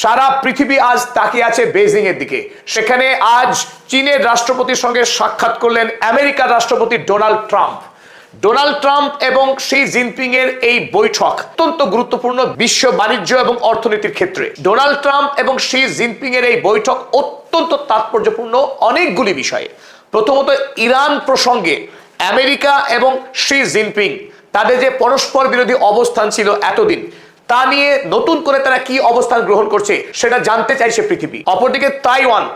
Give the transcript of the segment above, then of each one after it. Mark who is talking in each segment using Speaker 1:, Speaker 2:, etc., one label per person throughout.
Speaker 1: সারা পৃথিবী আজ তাকিয়ে আছে বেজিং এর দিকে। সেখানে আজ চীনের রাষ্ট্রপতির সঙ্গে সাক্ষাৎ করলেন আমেরিকার রাষ্ট্রপতি ডোনাল্ড ট্রাম্প। ডোনাল্ড ট্রাম্প এবং শি জিনপিং এর এই বৈঠক অত্যন্ত গুরুত্বপূর্ণ বিশ্ব বাণিজ্য এবং অর্থনীতির ক্ষেত্রে। ডোনাল্ড ট্রাম্প এবং শি জিনপিং এর এই বৈঠক অত্যন্ত তাৎপর্যপূর্ণ অনেকগুলি বিষয়ে। প্রথমত, ইরান প্রসঙ্গে আমেরিকা এবং শি জিনপিং তাদের যে পরস্পর বিরোধী অবস্থান ছিল এতদিন, তা নিয়ে নতুন করে তারা কি অবস্থান গ্রহণ করছে সেটা জানতে চাইছে পৃথিবী। অপরদিকে তাইওয়ান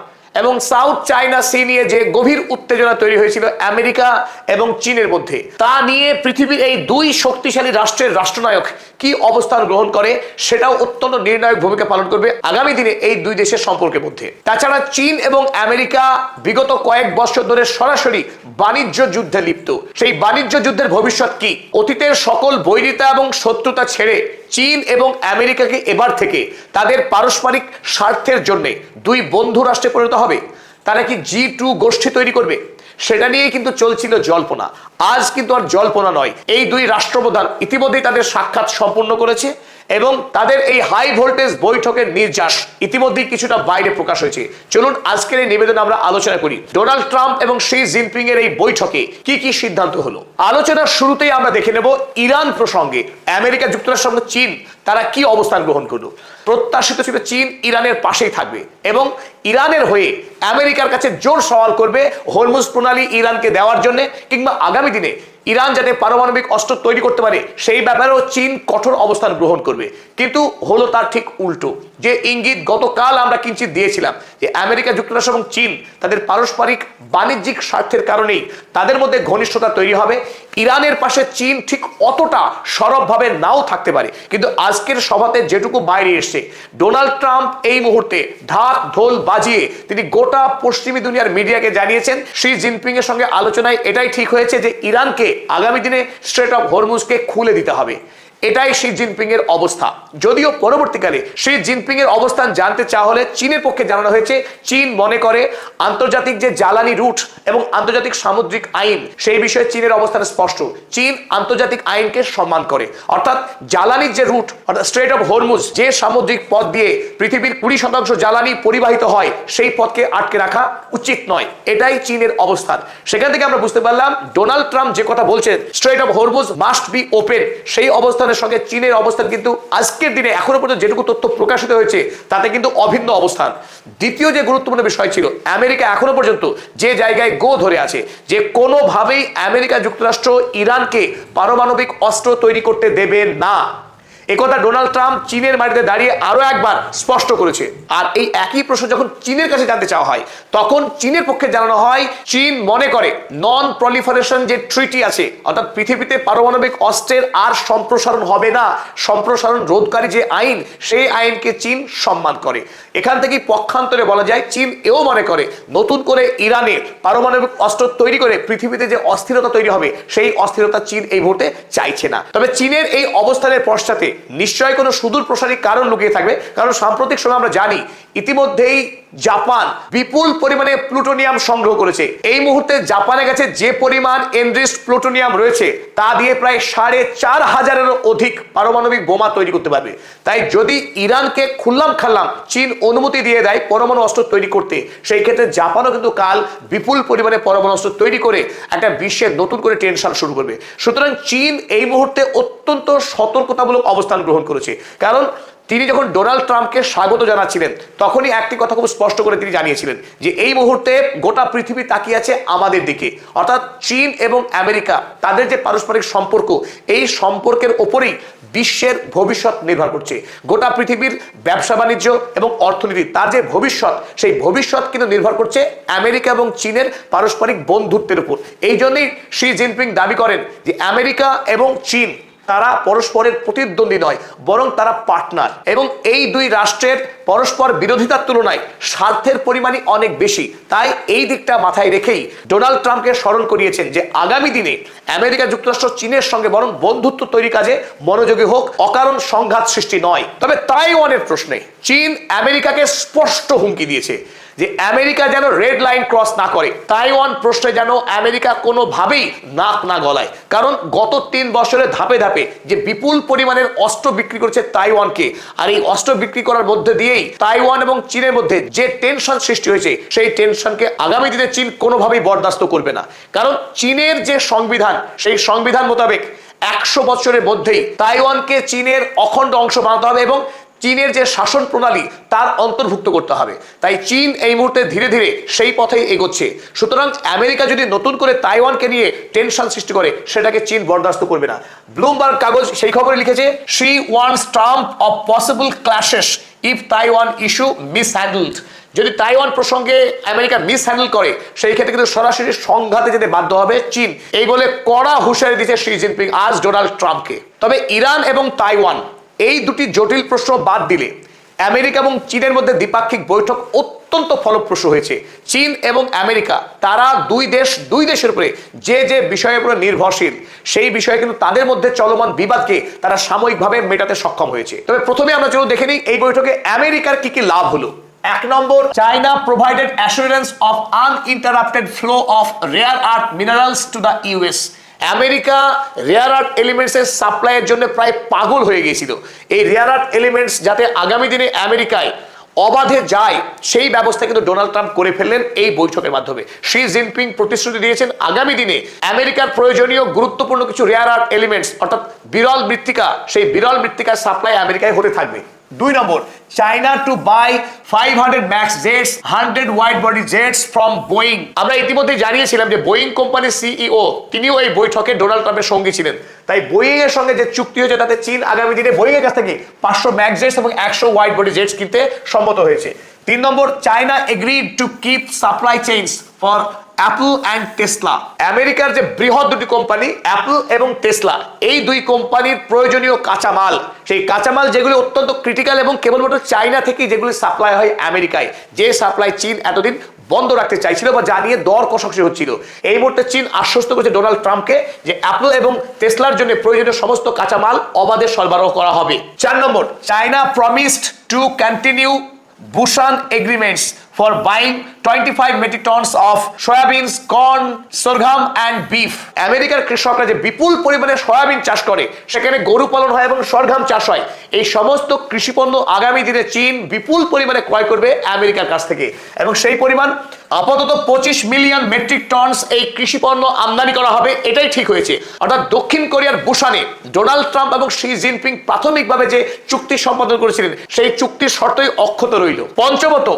Speaker 1: এবং সাউথ চায়না সি নিয়ে যে গভীর উত্তেজনা তৈরি হয়েছিল আমেরিকা এবং চীনের মধ্যে, তা নিয়ে পৃথিবীর এই দুই শক্তিশালী রাষ্ট্রের রাষ্ট্রনায়ক কি অবস্থান গ্রহণ করে সেটাও অত্যন্ত নির্ণায়ক ভূমিকা পালন করবে আগামী দিনে এই দুই দেশের সম্পর্কের মধ্যে। তাছাড়া চীন এবং আমেরিকা বিগত কয়েক বছর ধরে সরাসরি বাণিজ্য যুদ্ধে লিপ্ত। সেই বাণিজ্য যুদ্ধের ভবিষ্যৎ কি? অতীতের সকল বৈরিতা এবং শত্রুতা ছেড়ে চীন এবং আমেরিকাকে এবার থেকে তাদের পারস্পরিক স্বার্থের জন্য দুই বন্ধু রাষ্ট্রে পরিণত হবে। তারা কি G2 গোষ্ঠী তৈরি করবে? সেটা নিয়ে কিন্তু চলছিল জল্পনা। আজ কিন্তু আর জল্পনা নয়, এই দুই রাষ্ট্রপ্রধান ইতিমধ্যেই তাদের সাক্ষাৎ সম্পূর্ণ করেছে এবং তাদের এই হাই ভোল্টেজ বৈঠকের নির্যাস ইতিমধ্যেই কিছুটা বাইরে প্রকাশ হয়েছে। চলুন আজকের এই নিবেদন আমরা আলোচনা করি ডোনাল্ড ট্রাম্প এবং শি জিনপিং এর এই বৈঠকে কি কি সিদ্ধান্ত হলো। আলোচনার শুরুতেই আমরা দেখে নেব ইরান প্রসঙ্গে আমেরিকা যুক্তরাষ্ট্রের সঙ্গে চীন তারা কি অবস্থান গ্রহণ করলো। প্রত্যাশিত ছিল চীন ইরানের পাশেই থাকবে এবং ইরানের হয়ে আমেরিকার কাছে জোর সওয়াল করবে হরমুজ প্রণালী ইরানকে দেওয়ার জন্য, কিংবা আগামী দিনে ইরান যাতে পারমাণবিক অস্ত্র তৈরি করতে পারে সেই ব্যাপারেও চীন কঠোর অবস্থান গ্রহণ করবে। কিন্তু হলো তার ঠিক উল্টো। যে ইঙ্গিত গতকাল আমরা কিঞ্চিত দিয়েছিলাম যে আমেরিকা যুক্তরাষ্ট্র এবং চীন তাদের পারস্পরিক বাণিজ্যিক স্বার্থের কারণেই তাদের মধ্যে ঘনিষ্ঠতা তৈরি হবে, ইরানের পাশে চীন ঠিক অতটা সরবভাবে নাও থাকতে পারে। কিন্তু আজকের সভাতে যেটুকু বাইরে এসছে, ডোনাল্ড ট্রাম্প এই মুহূর্তে ঢাক ঢোল বাজিয়ে তিনি গোটা পশ্চিমী দুনিয়ার মিডিয়াকে জানিয়েছেন শি জিনপিং এর সঙ্গে আলোচনায় এটাই ঠিক হয়েছে যে ইরানকে আগামী দিনে স্ট্রেট অফ হরমুজকে খুলে দিতে হবে। এটাই শি জিনপিং এর অবস্থা। যদিও পরবর্তীকালে শি জিনপিং এর অবস্থান জানতে চাওয়া হলে চীনের পক্ষে জানানো হয়েছে চীন মনে করে আন্তর্জাতিক যে জ্বালানি রুট এবং আন্তর্জাতিক সামুদ্রিক আইন সেই বিষয়ে চীনের অবস্থান স্পষ্ট। চীন আন্তর্জাতিক আইনকে সম্মান করে, অর্থাৎ জ্বালানির যে রুট অর্থাৎ স্ট্রেট অফ হরমুজ যে সামুদ্রিক পথ দিয়ে পৃথিবীর 20% জ্বালানি পরিবাহিত হয় সেই পথকে আটকে রাখা উচিত নয়। এটাই চীনের অবস্থান। সেখান থেকে আমরা বুঝতে পারলাম ডোনাল্ড ট্রাম্প যে কথা বলছেন strait of Hormuz must be open, সেই অবস্থানের সঙ্গে চীনের অবস্থান কিন্তু আজকের দিনে এখনো পর্যন্ত যেটুকু তথ্য প্রকাশিত হয়েছে তাতে কিন্তু অভিন্ন অবস্থান। দ্বিতীয় যে গুরুত্বপূর্ণ বিষয় ছিল, আমেরিকা এখনো পর্যন্ত যে জায়গায় গো ধরে আছে যে কোনোভাবেই আমেরিকা যুক্তরাষ্ট্র ইরানকে পারমাণবিক অস্ত্র তৈরি করতে দেবে না। একথা ডোনাল্ড ট্রাম্প চীনের মাটিতে দাঁড়িয়ে আরো একবার স্পষ্ট করেছে। আর এই একই প্রশ্ন যখন চীনের কাছে জানতে চাওয়া হয় তখন চীনের পক্ষে জানানো হয় চীন মনে করে নন প্রলিফারেশন যে ট্রিটি আছে, অর্থাৎ পৃথিবীতে পারমাণবিক অস্ত্রের আর সম্প্রসারণ হবে না, সম্প্রসারণ রোধকারী যে আইন সেই আইনকে চীন সম্মান করে। এখান থেকেই পক্ষান্তরে বলা যায় চীন এও মনে করে নতুন করে ইরানে পারমাণবিক অস্ত্র তৈরি করে পৃথিবীতে যে অস্থিরতা তৈরি হবে সেই অস্থিরতা চীন এই মুহূর্তে চাইছে না। তবে চীনের এই অবস্থানের পশ্চাতে নিশ্চয়ই কোনো সুদূর প্রসারী কারণ লুকিয়ে থাকবে, কারণ সাম্প্রতিক সময় আমরা জানি ইতিমধ্যেই জাপান বিপুল পরিমাণে প্লুটোনিয়াম সংগ্রহ করেছে। এই মুহূর্তে জাপানের কাছে যে পরিমাণ এনরিচড প্লুটোনিয়াম রয়েছে তা দিয়ে প্রায় 4500-এরও অধিক পারমাণবিক বোমা তৈরি করতে পারবে। তাই যদি ইরানকে খুল্লাম খাল্লাম চীন অনুমতি দিয়ে দেয় পরমাণু অস্ত্র তৈরি করতে, সেই ক্ষেত্রে জাপানও কিন্তু কাল বিপুল পরিমাণে পরমাণু অস্ত্র তৈরি করে একটা বিশ্বের নতুন করে টেনশন শুরু করবে। সুতরাং চীন এই মুহূর্তে অত্যন্ত সতর্কতামূলক অবস্থান গ্রহণ করেছে। কারণ তিনি যখন ডোনাল্ড ট্রাম্পকে স্বাগত জানাচ্ছিলেন তখনই একটি কথা খুব স্পষ্ট করে তিনি জানিয়েছিলেন যে এই মুহূর্তে গোটা পৃথিবী তাকিয়ে আছে আমাদের দিকে, অর্থাৎ চীন এবং আমেরিকা তাদের যে পারস্পরিক সম্পর্ক এই সম্পর্কের ওপরেই বিশ্বের ভবিষ্যৎ নির্ভর করছে। গোটা পৃথিবীর ব্যবসা বাণিজ্য এবং অর্থনীতি তার যে ভবিষ্যৎ সেই ভবিষ্যৎ কিন্তু নির্ভর করছে আমেরিকা এবং চীনের পারস্পরিক বন্ধুত্বের উপর। এই জন্যই শি জিনপিং দাবি করেন যে আমেরিকা এবং চীন তারা পরস্পরের প্রতিদ্বন্দ্বী নয়, বরং তারা পার্টনার। এবং এই দুই রাষ্ট্রের পরস্পর বিরোধিতার তুলনায় স্বার্থের পরিমাণই অনেক বেশি। তাই এই দিকটা মাথায় রেখেই ডোনাল্ড ট্রাম্পকে স্মরণ করিয়েছেন যে আগামী দিনে আমেরিকা যুক্তরাষ্ট্র চীনের সঙ্গে বরং বন্ধুত্ব তৈরি কাজে মনোযোগী হোক, অকারণ সংঘাত সৃষ্টি নয়। তবে তাইওয়ানের প্রশ্নে চীন আমেরিকাকে স্পষ্ট হুমকি দিয়েছে যে আমেরিকা যেন রেড লাইন ক্রস না করে, তাইওয়ান প্রশ্নে যেন আমেরিকা কোনোভাবেই নাক না গলায়। কারণ গত 3 বছরে ধাপে ধাপে যে বিপুল পরিমাণের অস্ত্র বিক্রি করেছে তাইওয়ানকে, আর এই অস্ত্র বিক্রি করার মধ্যে দিয়েই তাইওয়ান এবং চীনের মধ্যে যে টেনশন সৃষ্টি হয়েছে, সেই টেনশনকে আগামী দিনে চীন কোনোভাবেই বরদাস্ত করবে না। কারণ চীনের যে সংবিধান, সেই সংবিধান মোতাবেক 100 বছরের মধ্যেই তাইওয়ানকে চীনের অখণ্ড অংশ বানাতে হবে এবং চীনের যে শাসন প্রণালী তার অন্তর্ভুক্ত করতে হবে। তাই চীন এই মুহূর্তে ধীরে ধীরে সেই পথেই এগোচ্ছে। সুতরাং আমেরিকা যদি নতুন করে তাইওয়ানকে নিয়ে টেনশন সৃষ্টি করে, সেটাকে চীন বরদাস্ত করবে না। ব্লুমবার্গ কাগজ সেই খবরে লিখেছে, Xi wants Trump of possible clashes if Taiwan issue mishandled. যদি তাইওয়ান প্রসঙ্গে আমেরিকা মিসহ্যান্ডেল করে, সেই ক্ষেত্রে কিন্তু সরাসরি সংঘাতে যেতে বাধ্য হবে চীন, এই বলে কড়া হুঁশিয়ারি দিয়েছে শি জিনপিং আজ ডোনাল্ড ট্রাম্পকে। তবে ইরান এবং তাইওয়ান এই দুটি জটিল প্রশ্ন বাদ দিলে আমেরিকা এবং চীনের মধ্যে দ্বিপাক্ষিক বৈঠক অত্যন্ত ফলপ্রসূ হয়েছে। চীন এবং আমেরিকা তারা দুই দেশের উপরে যে যে বিষয়ের উপরে নির্ভরশীল, সেই বিষয়ে কিন্তু তাদের মধ্যে চলমান বিবাদকে তারা সাময়িকভাবে মেটাতে সক্ষম হয়েছে। তবে প্রথমে আমরা চলো দেখে নিই এই বৈঠকে আমেরিকার কি কি লাভ হলো। 1 নম্বর, China provided assurance of uninterrupted flow of rare earth minerals to the US. America rare earth এলিমেন্টসের সাপ্লাইয়ের জন্য প্রায় পাগল হয়ে গিয়েছিল। এই রেয়ার আর্থ এলিমেন্টস যাতে আগামী দিনে আমেরিকায় অবাধে যায়, সেই ব্যবস্থা কিন্তু ডোনাল্ড ট্রাম্প করে ফেললেন এই বৈঠকের মাধ্যমে। শি জিনপিং প্রতিশ্রুতি দিয়েছেন আগামী দিনে আমেরিকার প্রয়োজনীয় গুরুত্বপূর্ণ কিছু রেয়ার আর্থ এলিমেন্টস অর্থাৎ বিরল মৃত্তিকা, সেই বিরল মৃত্তিকার সাপ্লাই আমেরিকায় হতে থাকবে। 2 নম্বর, China to buy 500 max jets 100 wide body jets from Boeing. আমরা ইতিমধ্যে জানিয়েছিলাম যে বোয়িং কোম্পানির সিইও তিনিও এই বৈঠকে ডোনাল্ড ট্রাম্পের সঙ্গী ছিলেন। তাই বোয়িং এর সঙ্গে যে চুক্তি হয়েছে তাতে চীন আগামী দিনে বোয়িং এর কাছ থেকে 500 ম্যাক্স জেটস এবং 100 ওয়াইড বডি জেটস কিনতে সম্মত হয়েছে। 3 নম্বর, China agreed to keep supply chains for Apple and Tesla. আমেরিকার যে বৃহৎ দুটি কোম্পানি অ্যাপল এবং টেসলা, এই দুই কোম্পানির প্রয়োজনীয় কাঁচামাল, সেই কাঁচামাল যেগুলি অত্যন্ত ক্রিটিক্যাল এবং কেবলমাত্র চায়না থেকে যেগুলি সাপ্লাই হয় আমেরিকায়, যে সাপ্লাই চীন এতদিন বন্ধ রাখতে চাইছিল বা জানিয়ে দর কষাকষি হচ্ছিল, এই মুহূর্তে চীন আশ্বস্ত করেছে ডোনাল্ড ট্রাম্পকে যে অ্যাপল এবং টেসলার জন্য প্রয়োজনীয় সমস্ত কাঁচামাল অবাধে সরবরাহ করা হবে। 4 নম্বর, China promised to continue Busan agreements for buying 25 metric tons of soybeans, corn, sorghum and beef। আমেরিকার কৃষকরা যে বিপুল পরিমাণে সয়াবিন চাষ করে, সেখানে গরু পালন হয় এবং সরঘাম চাষ হয়, এই সমস্ত কৃষিপণ্য আগামী দিনে চীন বিপুল পরিমাণে ক্রয় করবে আমেরিকার কাছ থেকে এবং সেই পরিমাণ আপাতত 25 মিলিয়ন মেট্রিক টনস এই কৃষিপণ্য আমদানি করা হবে, এটাই ঠিক হয়েছে। অর্থাৎ দক্ষিণ কোরিয়ার বুসানে ডোনাল্ড ট্রাম্প এবং শি জিনপিং প্রাথমিকভাবে যে চুক্তি সম্পাদন করেছিলেন, সেই চুক্তির শর্তই অক্ষত রইল। পঞ্চমত,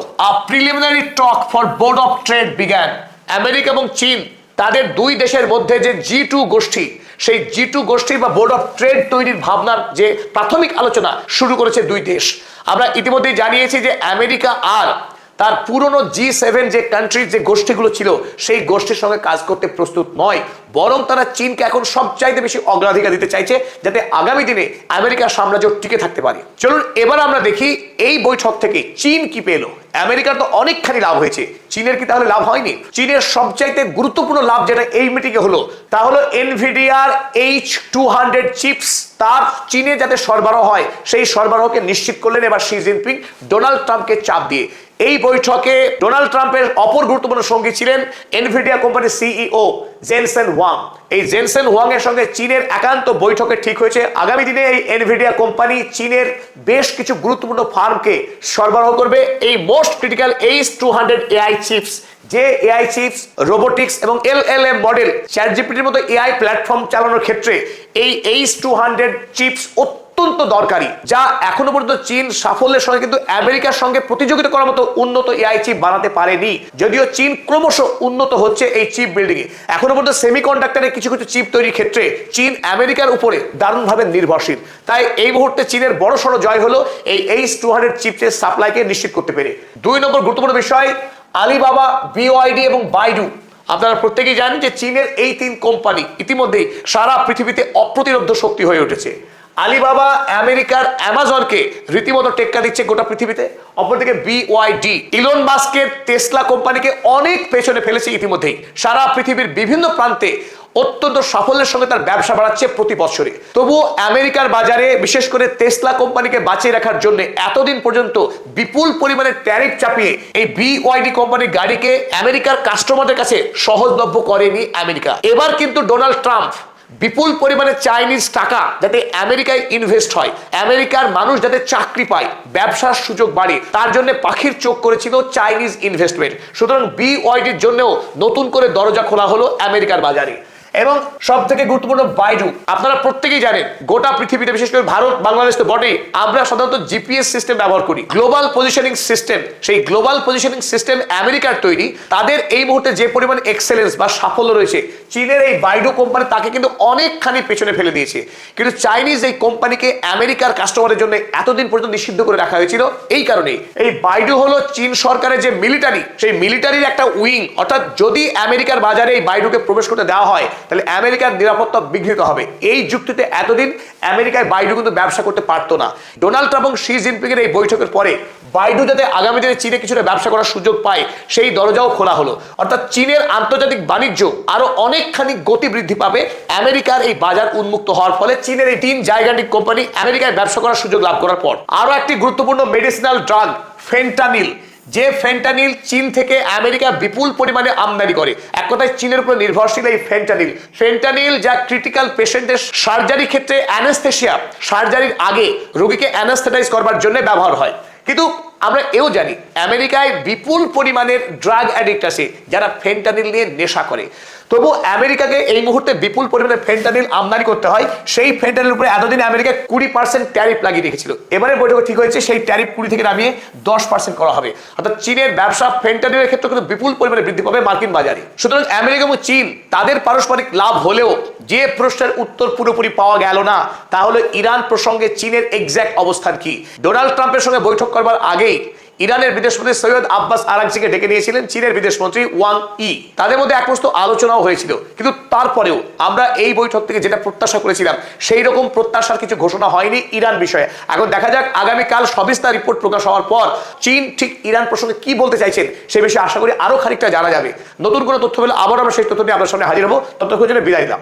Speaker 1: preliminary talk for board of trade began. আমেরিকা এবং চীন তাদের দুই দেশের মধ্যে যে G2 গোষ্ঠী, সেই G2 গোষ্ঠী বা বোর্ড অফ ট্রেড তৈরির ভাবনার যে প্রাথমিক আলোচনা শুরু করেছে দুই দেশ। আমরা ইতিমধ্যেই জানিয়েছি যে আমেরিকা আর তার পুরনো G7 যে কান্ট্রির যে গোষ্ঠীগুলো ছিল, সেই গোষ্ঠীর সঙ্গে কাজ করতে প্রস্তুত নয়, বরং তারা চীনকে এখন সবচাইতে বেশি অগ্রাধিকার দিতে চাইছে যাতে আগামী দিনে আমেরিকার সাম্রাজ্য টিকে থাকতে পারে। চলুন এবার আমরা দেখি এই বৈঠক থেকে চীন কি পেল। আমেরিকার তো অনেকখানি লাভ হয়েছে, চীনের কি তাহলে লাভ হয়নি? চীনের সবচাইতে গুরুত্বপূর্ণ লাভ যেটা এই মিটিংয়ে হলো, তা হলো এনভিডিয়ার H200 চিপস তার চীনে যাতে সরবরাহ হয়, সেই সরবরাহকে নিশ্চিত করলেন এবার শি জিনপিং ডোনাল্ড ট্রাম্পকে চাপ দিয়ে। এই বৈঠকে ডোনাল্ড ট্রাম্পের অপর গুরুত্বপূর্ণ সঙ্গী ছিলেন এনভিডিয়া কোম্পানির সিইও জেনসেন ওয়াং। এই জেনসেন ওয়াং এর সঙ্গে চীনের একান্ত বৈঠকে ঠিক হয়েছে আগামী দিনে এই এনভিডিয়া কোম্পানি চীনের বেশ কিছু গুরুত্বপূর্ণ ফার্মকে সরবরাহ করবে এই most critical H200 AI chips, যে এআই চিপস রোবোটিক্স এবং LLM মডেল চ্যাটজিপিটির মতো এআই প্ল্যাটফর্ম চালানোর ক্ষেত্রে এই H200 চিপস অত্যন্ত দরকারি, যা এখনো পর্যন্ত চীন সাফল্যের সঙ্গে কিন্তু আমেরিকার সঙ্গে প্রতিযোগিতা করার মতো উন্নত এআই চিপ বানাতে পারেনি। যদিও চীন ক্রমশ উন্নত হচ্ছে এই চিপ বিল্ডিং এ, এখনো পর্যন্ত সেমিকন্ডাক্টরের কিছু কিছু চিপ তৈরির ক্ষেত্রে চীন আমেরিকার উপরে দারুণভাবে নির্ভরশীল। তাই এই মুহূর্তে চীনের বড়সড় জয় হলো এই H200 চিপসের সাপ্লাইকে নিশ্চিত করতে পেরে। 2 নম্বর গুরুত্বপূর্ণ বিষয়, আলিবাবা, BYD এবং বাইডু। আপনারা প্রত্যেকেই জানেন যে চীনের এই 3 কোম্পানি ইতিমধ্যেই সারা পৃথিবীতে অপ্রতিরোধ্য শক্তি হয়ে উঠেছে। আলিবাবা আমেরিকার অ্যামাজনকে রীতিমতো টেক্কা দিচ্ছে গোটা পৃথিবীতে, অপরদিকে BYD ইলন মাস্কের টেসলা কোম্পানিকে অনেক পেছনে ফেলেছে ইতিমধ্যেই, সারা পৃথিবীর বিভিন্ন প্রান্তে অত্যন্ত সাফল্যের সঙ্গে তার ব্যবসা বাড়াচ্ছে প্রতি বছরে। তবুও আমেরিকার বাজারে বিশেষ করে টেসলা কোম্পানিকে বাঁচিয়ে রাখার জন্য এতদিন পর্যন্ত বিপুল পরিমাণে ট্যারিফ চাপিয়ে এই BYD কোম্পানির গাড়িকে আমেরিকার কাস্টমারদের কাছে সহজলভ্য করেনি আমেরিকা। এবার কিন্তু ডোনাল্ড ট্রাম্প বিপুল পরিমাণে চাইনিজ টাকা যাতে আমেরিকায় ইনভেস্ট হয়, আমেরিকার মানুষ যাতে চাকরি পায়, ব্যবসার সুযোগ বাড়ে, তার জন্য পাখির চোখ করেছিল চাইনিজ ইনভেস্টমেন্ট। সুতরাং BYDর জন্যও নতুন করে দরজা খোলা হলো আমেরিকার বাজারে। এবং সব থেকে গুরুত্বপূর্ণ বাইডু, আপনারা প্রত্যেকেই জানেন গোটা পৃথিবীতে বিশেষ করে ভারত বাংলাদেশ তো বটেই, আমরা সাধারণত জিপিএস সিস্টেম ব্যবহার করি, গ্লোবাল পজিশনিং সিস্টেম। সেই গ্লোবাল পজিশনিং সিস্টেম আমেরিকার তৈরি। তাদের এই মুহূর্তে যে পরিমাণ এক্সেলেন্স বা সাফল্য রয়েছে, চীনের এই বাইডু কোম্পানি তাকে কিন্তু অনেকখানি পেছনে ফেলে দিয়েছে। কিন্তু চাইনিজ এই কোম্পানিকে আমেরিকার কাস্টমারের জন্য এতদিন পর্যন্ত নিষিদ্ধ করে রাখা হয়েছিল এই কারণেই। এই বাইডু হলো চীন সরকারের যে মিলিটারি, সেই মিলিটারির একটা উইং। অর্থাৎ যদি আমেরিকার বাজারে এই বাইডুকে প্রবেশ করতে দেওয়া হয় তাহলে আমেরিকার নিরাপত্তা বিঘ্নিত হবে। এই যুক্তিতে এতদিন আমেরিকায় বাইডু কিন্তু ব্যবসা করতে পারতো না। ডোনাল্ড ট্রাম্প এবং শি জিনপিং এর এই বৈঠকের পরে বাইডু যাতে আগামী দিনে চীনে কিছুটা ব্যবসা করার সুযোগ পায় সেই দরজাও খোলা হলো। অর্থাৎ চীনের আন্তর্জাতিক বাণিজ্য আরো অনেকখানি গতি বৃদ্ধি পাবে আমেরিকার এই বাজার উন্মুক্ত হওয়ার ফলে। চীনের এই 3 জায়গাটিক কোম্পানি আমেরিকায় ব্যবসা করার সুযোগ লাভ করার পর আরো একটি গুরুত্বপূর্ণ মেডিসিনাল ড্রাগ ফেন্টানিল, যে ফেন্টানিল চীন থেকে আমেরিকা বিপুল পরিমাণে আমদানি করে, এক কথায় চীনের উপর নির্ভরশীল এই ফেন্টানিল যা ক্রিটিক্যাল পেশেন্টের সার্জারি ক্ষেত্রে অ্যানেস্থেশিয়া, সার্জারির আগে রোগীকে অ্যানেস্থেটাইজ করবার জন্য ব্যবহার হয়। কিন্তু আমরা এও জানি আমেরিকায় বিপুল পরিমাণের ড্রাগ অ্যাডিক্ট আছে যারা ফেন্টানিল নিয়ে নেশা করে। তবু আমেরিকাকে এই মুহূর্তে বিপুল পরিমাণে ফেন্টানিল আমদানি করতে হয়। সেই ফেন্টানিল উপরে এতদিন আমেরিকা 20% ট্যারিফ লাগিয়ে রেখেছিল। এবারে বৈঠকে ঠিক হয়েছে সেই ট্যারিফ 20 থেকে নামিয়ে 10% করা হবে। অর্থাৎ চীনের ব্যবসা ফেন্টানিলের ক্ষেত্রে কিন্তু বিপুল পরিমাণে বৃদ্ধি পাবে মার্কিন বাজারে। সুতরাং আমেরিকা এবং চীন তাদের পারস্পরিক লাভ হলেও যে প্রশ্নের উত্তর পুরোপুরি পাওয়া গেল না তা হলো ইরান প্রসঙ্গে চীনের এক্স্যাক্ট অবস্থান কি। ডোনাল্ড ট্রাম্পের সঙ্গে বৈঠক করবার আগেই ইরানের বিদেশমন্ত্রী সৈয়দ আব্বাস আরাগচিকে ডেকে নিয়েছিলেন চীনের বিদেশমন্ত্রী ওয়াং ই। তাদের মধ্যে একমস্ত আলোচনাও হয়েছিল। কিন্তু তারপরেও আমরা এই বৈঠক থেকে যেটা প্রত্যাশা করেছিলাম সেই রকম প্রত্যাশার কিছু ঘোষণা হয়নি ইরান বিষয়ে। এখন দেখা যাক আগামীকাল সবিস্তার রিপোর্ট প্রকাশ হওয়ার পর চীন ঠিক ইরান প্রসঙ্গে কি বলতে চাইছেন সে বিষয়ে আশা করি আরো খানিকটা জানা যাবে। নতুন কোনো তথ্য পেলে আবার আমরা সেই তথ্য নিয়ে আপনার সামনে হাজির হবো। ততক্ষণ জন্য বিদায় দিলাম।